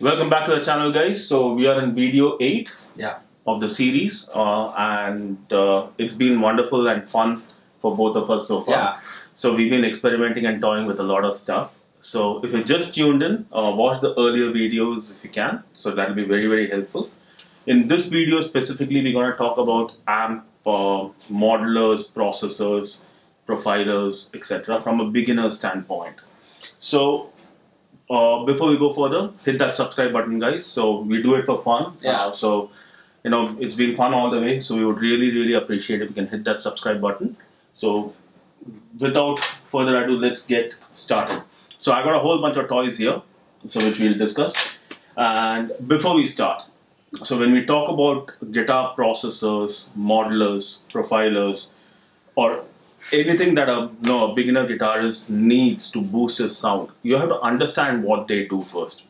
Welcome back to the channel, guys. So we are in video 8 Yeah. of the series, and it's been wonderful and fun for both of us so far. Yeah. So we've been experimenting and toying with a lot of stuff. So if you just tuned in, watch the earlier videos if you can. So that'll be very helpful. In this video specifically, we're going to talk about AMP, modelers, processors, profilers, etc. from a beginner standpoint. So before we go further, hit that subscribe button, guys. So we do it for fun. Yeah. So it's been fun all the way. So we would really appreciate if you can hit that subscribe button. So without further ado, let's get started. So I got a whole bunch of toys here, so which we'll discuss. And before we start, so when we talk about guitar processors, modelers, profilers, or anything that a beginner guitarist needs to boost his sound, you have to understand what they do first.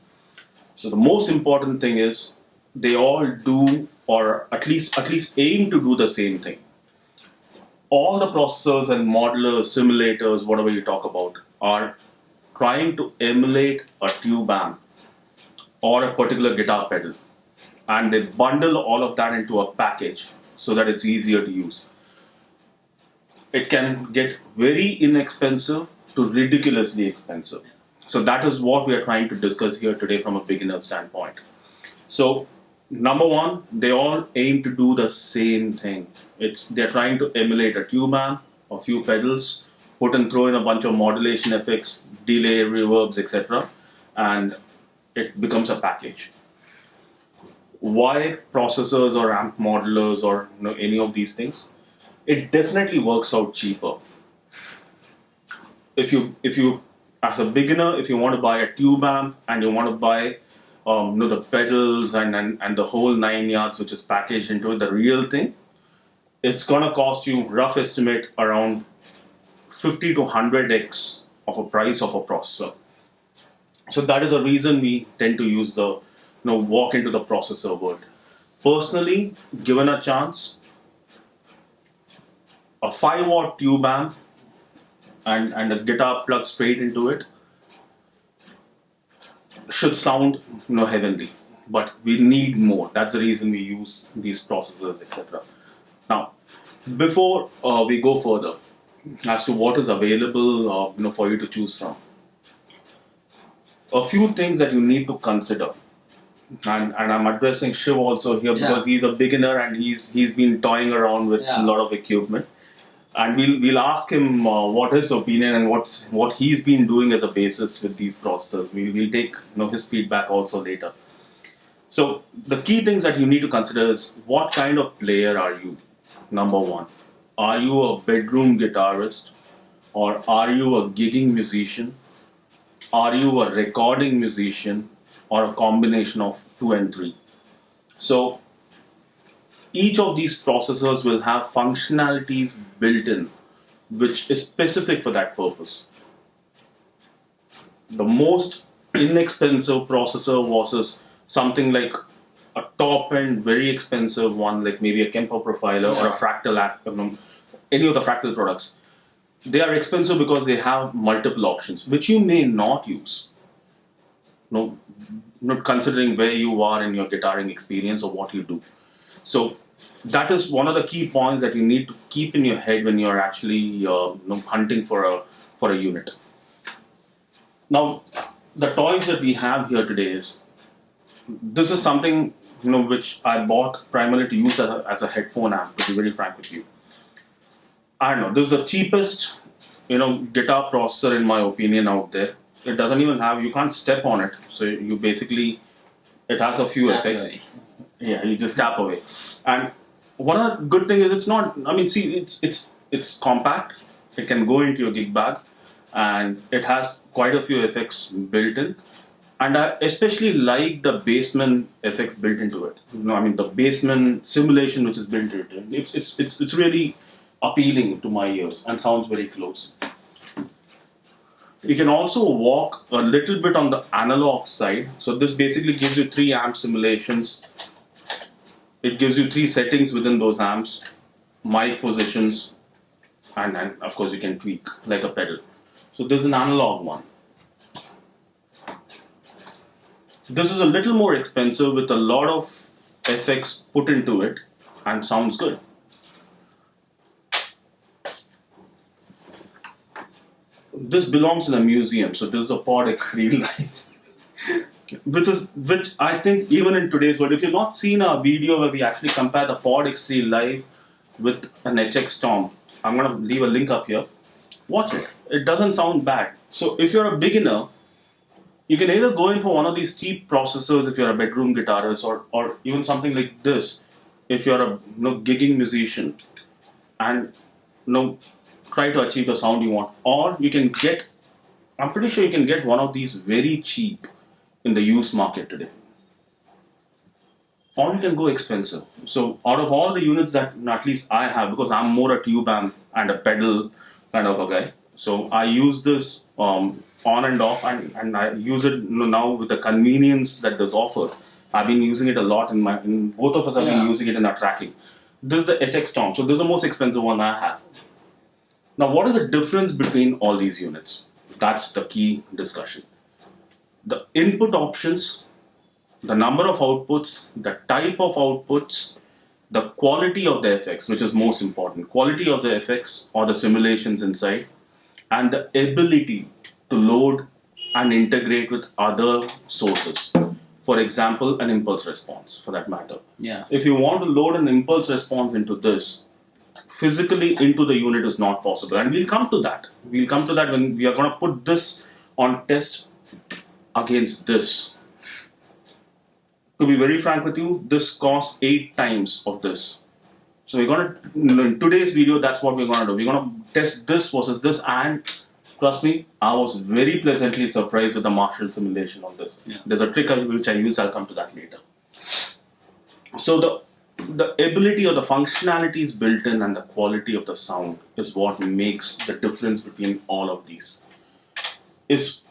So the most important thing is they all do, or at least aim to do the same thing. All the processors and modelers, simulators, whatever you talk about, are trying to emulate a tube amp or a particular guitar pedal, and they bundle all of that into a package so that it's easier to use. It can get very inexpensive to ridiculously expensive. So that is what we are trying to discuss here today from a beginner standpoint. So number one, they all aim to do the same thing. They're trying to emulate a tube amp, a few pedals, throw in a bunch of modulation effects, delay, reverbs, etc., and it becomes a package. Why processors or amp modelers or any of these things? It definitely works out cheaper. If you as a beginner, if you want to buy a tube amp and you want to buy the pedals and the whole 9 yards which is packaged into it, the real thing, it's gonna cost you, rough estimate, around 50 to 100x of a price of a processor. So that is the reason we tend to use the walk into the processor world. Personally, given a chance, a 5-watt tube amp and a guitar plugged straight into it should sound heavenly, but we need more. That's the reason we use these processors, etc. Now, before we go further as to what is available for you to choose from, a few things that you need to consider, and I'm addressing Shiv also here because he's a beginner and he's been toying around with a lot of equipment. And we'll ask him what his opinion and what he's been doing as a basis with these processors. We'll take his feedback also later. So the key things that you need to consider is, what kind of player are you? Number one, are you a bedroom guitarist, or are you a gigging musician? Are you a recording musician, or a combination of 2 and 3? So each of these processors will have functionalities built in which is specific for that purpose. The most inexpensive processor versus something like a top end, very expensive one, like maybe a Kemper Profiler or a Fractal, any of the Fractal products. They are expensive because they have multiple options which you may not use. Not considering where you are in your guitaring experience or what you do. So that is one of the key points that you need to keep in your head when you're actually hunting for a unit. Now, the toys that we have here today this is something which I bought primarily to use as a headphone amp, to be very frank with you. I don't know, this is the cheapest guitar processor in my opinion out there. It doesn't even have, you can't step on it, so you basically, it has a few effects. Yeah, you just tap away. And one of the good thing is, it's not, it's compact. It can go into your gig bag, and it has quite a few effects built in. And I especially like the bassman effects built into it. The bassman simulation which is built into it. It's really appealing to my ears and sounds very close. You can also walk a little bit on the analog side. So this basically gives you 3 amp simulations. It gives you 3 settings within those amps, mic positions, and then of course you can tweak like a pedal. So this is an analog one. This is a little more expensive with a lot of effects put into it and sounds good. This belongs in a museum, so this is a Pod X3 Live. Which I think even in today's world, if you've not seen a video where we actually compare the Pod X3 Live with an HX Stomp, I'm gonna leave a link up here. Watch it. It doesn't sound bad. So if you're a beginner, you can either go in for one of these cheap processors if you're a bedroom guitarist, or even something like this if you're a gigging musician, and try to achieve the sound you want. Or you can get, I'm pretty sure you can get one of these very cheap in the used market today. Or you can go expensive. So out of all the units that at least I have, because I'm more a tube amp and a pedal kind of a guy, so I use this on and off, and I use it now with the convenience that this offers. I've been using it a lot in both of us have been using it in our tracking. This is the HX Stomp, so this is the most expensive one I have. Now, what is the difference between all these units? That's the key discussion. The input options, the number of outputs, the type of outputs, the quality of the effects, which is most important, quality of the effects or the simulations inside, and the ability to load and integrate with other sources. For example, an impulse response, for that matter. Yeah. If you want to load an impulse response into this, physically into the unit is not possible, and we'll come to that. We'll come to that when we are going to put this on test against this. To be very frank with you, this costs 8 times of this. So we're going to, in today's video, that's what we're going to do. We're going to test this versus this, and trust me, I was very pleasantly surprised with the Marshall simulation on this. Yeah. There's a trick which I use, I'll come to that later. So the ability or the functionality is built in, and the quality of the sound is what makes the difference between all of these. Is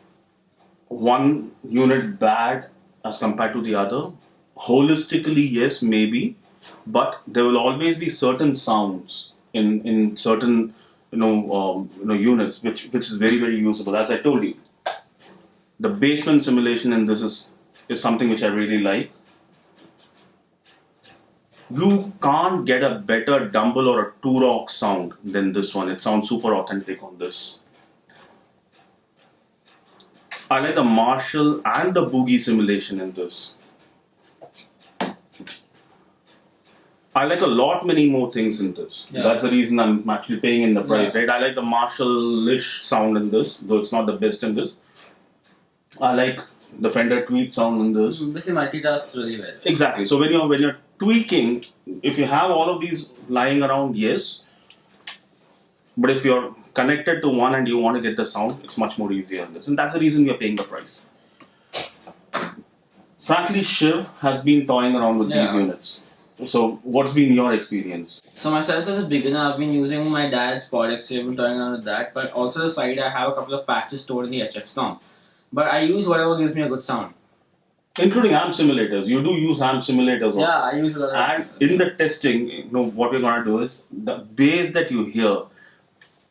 one unit bad as compared to the other? Holistically, yes, maybe, but there will always be certain sounds in certain units which is very, very usable. As I told you, the basement simulation in this is something which I really like. You can't get a better Dumble or a Turok sound than this one. It sounds super authentic on this. I like the Marshall and the Boogie simulation in this. I like a lot many more things in this. Yeah. That's the reason I'm actually paying in the price, right? I like the Marshall-ish sound in this, though it's not the best in this. I like the Fender Tweed sound in this. Basically multitasks really well. Exactly. So when you're tweaking, if you have all of these lying around, yes. But if you're connected to one and you want to get the sound, it's much more easier in this. And that's the reason we're paying the price. Frankly, Shiv has been toying around with these units. So what's been your experience? So myself as a beginner, I've been using my dad's Pod X3, I've been toying around with that. But also the side, I have a couple of patches stored in the HX Stomp. But I use whatever gives me a good sound. Including amp simulators. You do use amp simulators also. Yeah, I use a lot of And in the testing, what we're going to do is, the bass that you hear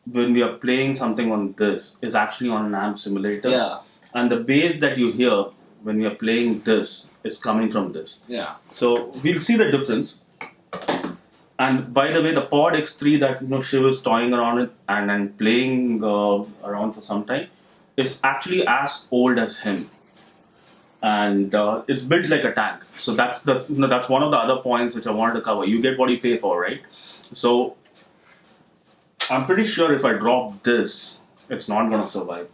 when we are playing something on this is actually on an amp simulator. Yeah. And the bass that you hear when we are playing this is coming from this. Yeah. So we'll see the difference. And by the way, the Pod X3 that Shiv is toying around with and playing around for some time is actually as old as him. And it's built like a tank. So that's that's one of the other points which I wanted to cover. You get what you pay for, right? So I'm pretty sure if I drop this, it's not going to survive.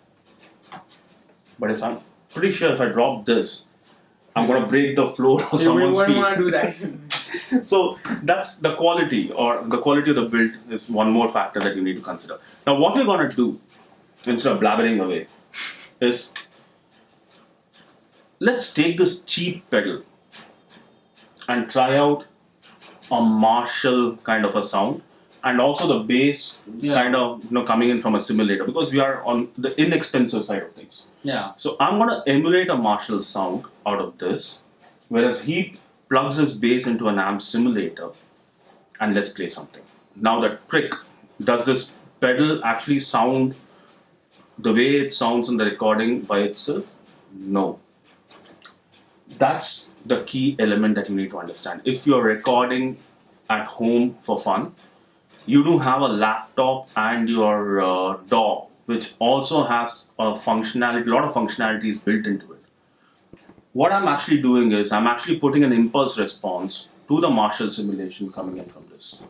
But if I'm pretty sure if I drop this, I'm going to break the floor of someone's feet. You wouldn't want to do that. So that's the quality, or the quality of the build is one more factor that you need to consider. Now what we're going to do, instead of blabbering away, is let's take this cheap pedal and try out a Marshall kind of a sound, and also the bass kind of coming in from a simulator, because we are on the inexpensive side of things. Yeah. So I'm going to emulate a Marshall sound out of this, whereas he plugs his bass into an amp simulator, and let's play something. Now the trick, does this pedal actually sound the way it sounds in the recording by itself? No. That's the key element that you need to understand. If you're recording at home for fun, you do have a laptop and your DAW, which also has a functionality, a lot of functionalities built into it. What I'm actually doing is I'm actually putting an impulse response to the Marshall simulation coming in from this.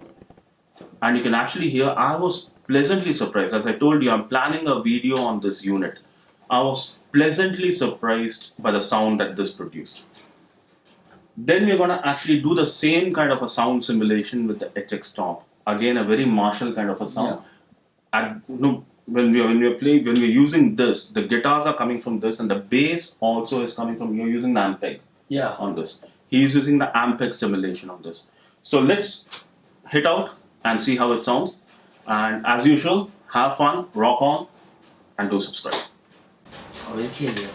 And you can actually hear, I was pleasantly surprised. As I told you, I'm planning a video on this unit. I was pleasantly surprised by the sound that this produced. Then we're going to actually do the same kind of a sound simulation with the HX Stomp. Again, a very Marshall kind of a sound. And when we're using this, the guitars are coming from this, and the bass also is coming from, you're using the Ampeg on this. He's using the Ampeg simulation on this. So let's hit out and see how it sounds. And as usual, have fun, rock on, and do subscribe. I will kill you.